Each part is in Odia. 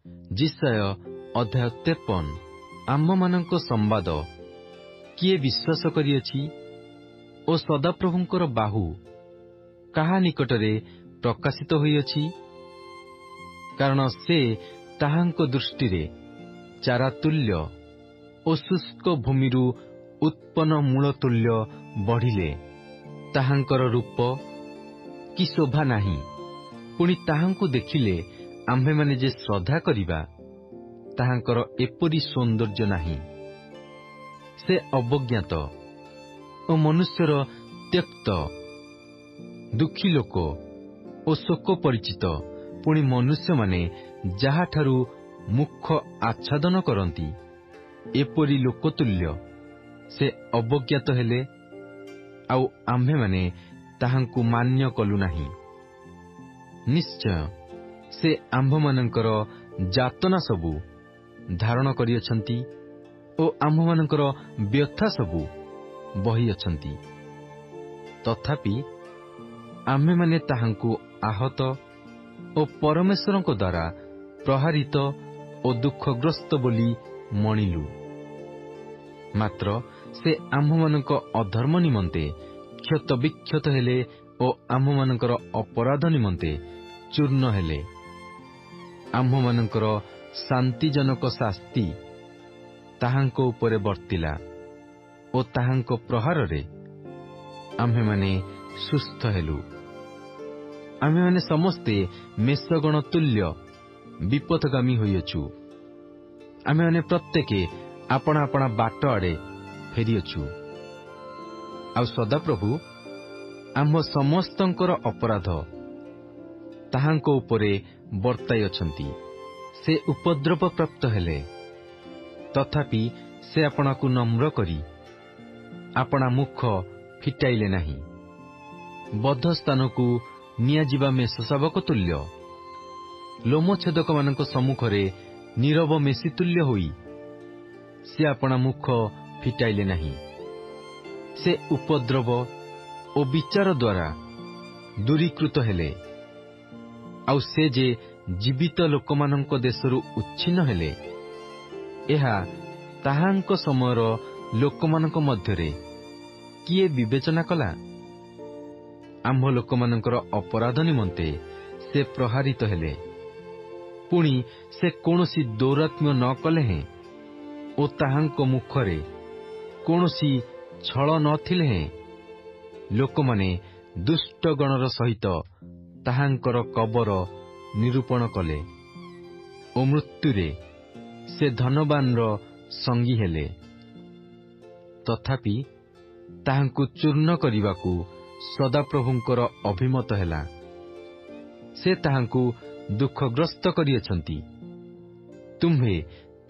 जिसाय अध्याय 53। आम्भମାନଙ୍କ ସମ୍ବାଦ କିଏ ବିଶ୍ୱାସ କରିଅଛି ଓ ସଦାପ୍ରଭୁଙ୍କର ବାହୁ କାହା ନିକଟରେ ପ୍ରକାଶିତ ହୋଇଅଛି? କାରଣ ସେ ତାହାଙ୍କ ଦୃଷ୍ଟିରେ ଚାରା ତୁଲ୍ୟ ଓ ଶୁଷ୍କ ଭୂମିରୁ ଉତ୍ପନ୍ନ ମୂଳ ତୁଲ୍ୟ ବଢ଼ିଲେ। ତାହାଙ୍କର ରୂପ କି ଶୋଭା ନାହିଁ, ପୁଣି ତାହାଙ୍କୁ ଦେଖିଲେ ଆମ୍ଭେମାନେ ଯେ ଶ୍ରଦ୍ଧା କରିବା, ତାହାଙ୍କର ଏପରି ସୌନ୍ଦର୍ଯ୍ୟ ନାହିଁ। ସେ ଅବଜ୍ଞାତ ଓ ମନୁଷ୍ୟର ତ୍ୟକ୍ତ, ଦୁଃଖୀ ଲୋକ ଓ ଶୋକ ପରିଚିତ। ପୁଣି ମନୁଷ୍ୟମାନେ ଯାହାଠାରୁ ମୁଖ ଆଚ୍ଛାଦନ କରନ୍ତି, ଏପରି ଲୋକତୁଲ୍ୟ ସେ ଅବଜ୍ଞାତ ହେଲେ, ଆଉ ଆମ୍ଭେମାନେ ତାହାଙ୍କୁ ମାନ୍ୟ କଲୁ ନାହିଁ। ନିଶ୍ଚୟ ସେ ଆମ୍ଭମାନଙ୍କର ଯାତନା ସବୁ ଧାରଣ କରିଅଛନ୍ତି ଓ ଆମ୍ଭମାନଙ୍କର ବ୍ୟଥା ସବୁ ବହିଅଛନ୍ତି। ତଥାପି ଆମ୍ଭେମାନେ ତାହାଙ୍କୁ ଆହତ ଓ ପରମେଶ୍ୱରଙ୍କ ଦ୍ୱାରା ପ୍ରହାରିତ ଓ ଦୁଃଖଗ୍ରସ୍ତ ବୋଲି ମଣିଲୁ। ମାତ୍ର ସେ ଆମ୍ଭମାନଙ୍କ ଅଧର୍ମ ନିମନ୍ତେ କ୍ଷତ ବିକ୍ଷତ ହେଲେ ଓ ଆମ୍ଭମାନଙ୍କର ଅପରାଧ ନିମନ୍ତେ ଚୂର୍ଣ୍ଣ ହେଲେ। ଆମ୍ଭମାନଙ୍କର ଶାନ୍ତିଜନକ ଶାସ୍ତି ତାହାଙ୍କ ଉପରେ ବର୍ତ୍ତିଲା ଓ ତାହାଙ୍କ ପ୍ରହାରରେ ଆମ୍ଭେମାନେ ସୁସ୍ଥ ହେଲୁ। ଆମ୍ଭେମାନେ ସମସ୍ତେ ମେଷଗଣ ତୁଲ୍ୟ ବିପଥଗାମୀ ହୋଇଅଛୁ। ଆମ୍ଭେମାନେ ପ୍ରତ୍ୟେକେ ଆପଣା ଆପଣା ବାଟ ଆଡ଼େ ଫେରିଅଛୁ, ଆଉ ସଦାପ୍ରଭୁ ଆମ୍ଭ ସମସ୍ତଙ୍କର ଅପରାଧ ତାହାଙ୍କ ଉପରେ ବର୍ତ୍ତାଇଅଛନ୍ତି। ସେ ଉପଦ୍ରବ ପ୍ରାପ୍ତ ହେଲେ, ତଥାପି ସେ ଆପଣାକୁ ନମ୍ର କରି ଆପଣା ମୁଖ ଫିଟାଇଲେ ନାହିଁ। ବଦ୍ଧ ସ୍ଥାନକୁ ନିଆଯିବା ମେଷ ଶାବକ ତୁଲ୍ୟ, ଲୋମଛେଦକମାନଙ୍କ ସମ୍ମୁଖରେ ନୀରବ ମେଷି ତୁଲ୍ୟ ହୋଇ ସେ ଆପଣା ମୁଖ ଫିଟାଇଲେ ନାହିଁ। ସେ ଉପଦ୍ରବ ଓ ବିଚାର ଦ୍ୱାରା ଦୂରୀକୃତ ହେଲେ, ଆଉ ସେ ଯେ ଜୀବିତ ଲୋକମାନଙ୍କ ଦେଶରୁ ଉଚ୍ଛିନ୍ନ ହେଲେ, ଏହା ତାହାଙ୍କ ସମୟର ଲୋକମାନଙ୍କ ମଧ୍ୟରେ କିଏ ବିବେଚନା କଲା? ଆମ୍ଭ ଲୋକମାନଙ୍କର ଅପରାଧ ନିମନ୍ତେ ସେ ପ୍ରହାରିତ ହେଲେ। ପୁଣି ସେ କୌଣସି ଦୌରାତ୍ମ୍ୟ ନ କଲେ ହେଁ ଓ ତାହାଙ୍କ ମୁଖରେ କୌଣସି ଛଳ ନଥିଲେ ହେଁ, ଲୋକମାନେ ଦୁଷ୍ଟଗଣର ସହିତ ତାହାଙ୍କର କବର ନିରୂପଣ କଲେ ଓ ମୃତ୍ୟୁରେ ସେ ଧନବାନର ସଙ୍ଗୀ ହେଲେ। ତଥାପି ତାହାଙ୍କୁ ଚୂର୍ଣ୍ଣ କରିବାକୁ ସଦାପ୍ରଭୁଙ୍କର ଅଭିମତ ହେଲା। ସେ ତାହାଙ୍କୁ ଦୁଃଖଗ୍ରସ୍ତ କରିଅଛନ୍ତି। ତୁମ୍ଭେ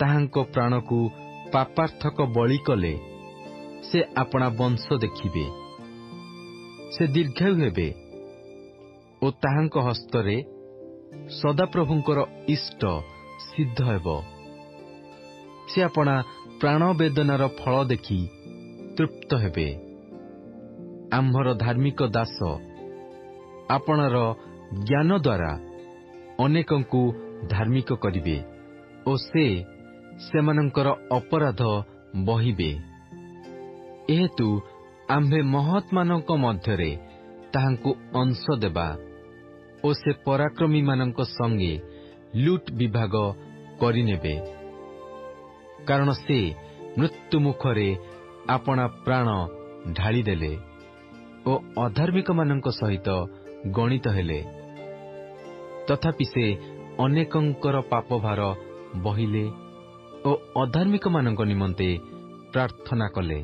ତାହାଙ୍କ ପ୍ରାଣକୁ ପାପାର୍ଥକ ବଳି କଲେ ସେ ଆପଣା ବଂଶ ଦେଖିବେ। ସେ ଦୀର୍ଘାୟୁ ହେବେ ଓ ତାହାଙ୍କ ହସ୍ତରେ ସଦାପ୍ରଭୁଙ୍କର ଇଷ୍ଟ ସିଦ୍ଧ ହେବ। ସେ ଆପଣା ପ୍ରାଣ ବେଦନାର ଫଳ ଦେଖି ତୃପ୍ତ ହେବେ। ଆମ୍ଭର ଧାର୍ମିକ ଦାସ ଆପଣାର ଜ୍ଞାନ ଦ୍ୱାରା ଅନେକଙ୍କୁ ଧାର୍ମିକ କରିବେ ଓ ସେ ସେମାନଙ୍କର ଅପରାଧ ବହିବେ। ଏହେତୁ ଆମ୍ଭେ ମହତ୍ମାନଙ୍କ ମଧ୍ୟରେ ତାହାଙ୍କୁ ଅଂଶ ଦେବା ଓ ସେ ପରାକ୍ରମୀମାନଙ୍କ ସଙ୍ଗେ ଲୁଟ୍ ବିଭାଗ କରିନେବେ। କାରଣ ସେ ମୃତ୍ୟୁ ମୁଖରେ ଆପଣା ପ୍ରାଣ ଢାଳିଦେଲେ ଓ ଅଧାର୍ମିକମାନଙ୍କ ସହିତ ଗଣିତ ହେଲେ। ତଥାପି ସେ ଅନେକଙ୍କର ପାପଭାର ବହିଲେ ଓ ଅଧାର୍ମିକମାନଙ୍କ ନିମନ୍ତେ ପ୍ରାର୍ଥନା କଲେ।